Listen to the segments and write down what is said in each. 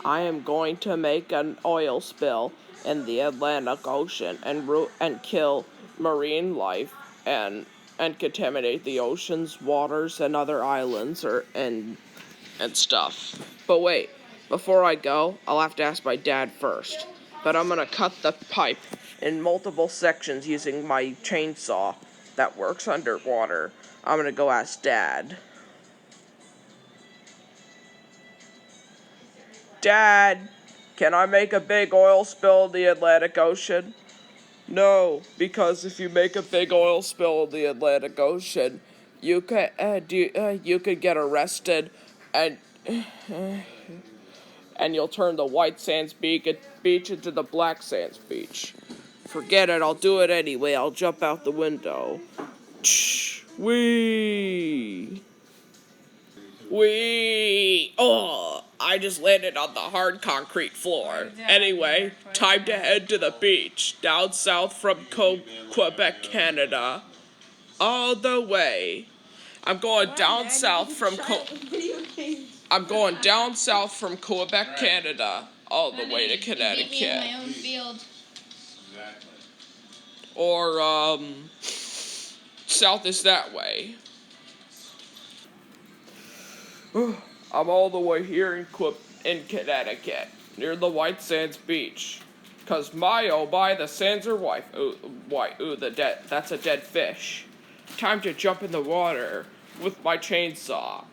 I am going to make an oil spill in the Atlantic Ocean and kill marine life and contaminate the oceans, waters, and other islands and stuff. But wait, before I go, I'll have to ask my dad first. But I'm gonna cut the pipe in multiple sections using my chainsaw that works underwater. I'm gonna go ask Dad. Dad, can I make a big oil spill in the Atlantic Ocean? No, because if you make a big oil spill in the Atlantic Ocean, you could get arrested and you'll turn the white sands beach into the black sands beach. Forget it, I'll do it anyway. I'll jump out the window. Whee! Whee! Oh, I just landed on the hard concrete floor. Anyway, time to head to the beach, down south from Quebec, Canada. All the way. I'm going down south from Quebec, Canada, all the way to Connecticut. My own field. Or south is that way. I'm all the way here in Connecticut, near the White Sands Beach. 'Cause the sands are white. That's a dead fish. Time to jump in the water with my chainsaw.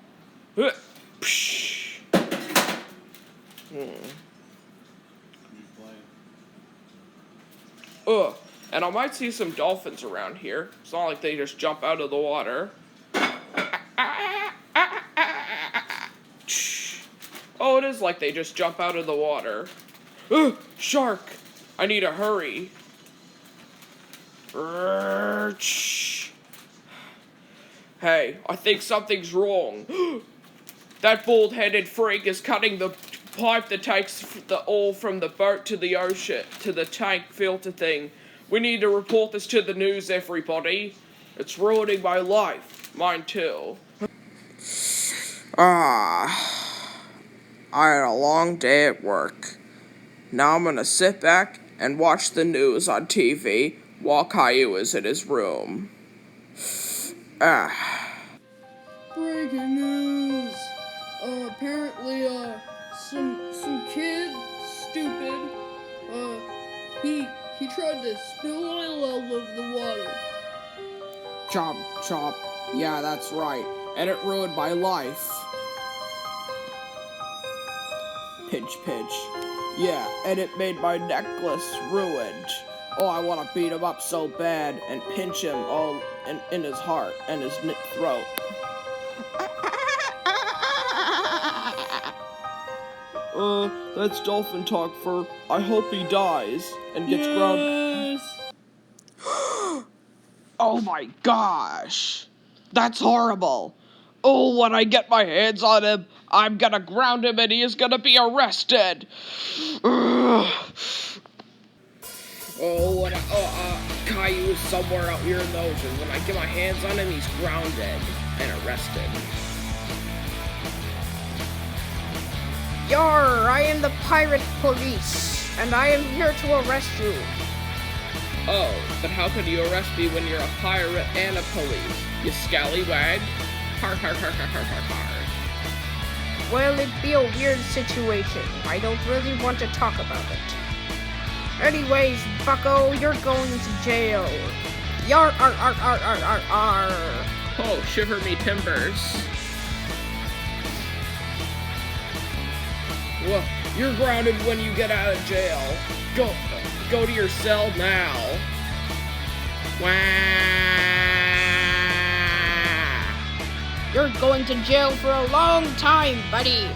And I might see some dolphins around here. It's not like they just jump out of the water. Oh, it is like they just jump out of the water. Shark! I need to hurry. Hey, I think something's wrong. That bald-headed freak is cutting the pipe that takes the oil from the boat to the ocean, to the tank filter thing. We need to report this to the news, everybody. It's ruining my life. Mine too. I had a long day at work. Now I'm gonna sit back and watch the news on TV while Caillou is in his room. Breaking news! Apparently, some kid, stupid, he tried to spill oil all over the water. Chomp, chomp. Yeah, that's right. And it ruined my life. Pinch, pinch. Yeah, and it made my necklace ruined. Oh, I want to beat him up so bad and pinch him all in his heart and his throat. That's dolphin talk for I hope he dies and gets grounded. Oh my gosh! That's horrible! Oh, when I get my hands on him, I'm gonna ground him and he is gonna be arrested! Caillou is somewhere out here in the ocean. When I get my hands on him, he's grounded and arrested. Yar, I am the pirate police, and I am here to arrest you. Oh, but how could you arrest me when you're a pirate and a police? You scallywag? Har har har har har har har. Well, it'd be a weird situation. I don't really want to talk about it. Anyways, bucko, you're going to jail. Yar, ar, ar, ar, ar, ar, ar. Oh, shiver me timbers. Well, you're grounded when you get out of jail. Go to your cell now. Wah! You're going to jail for a long time, buddy.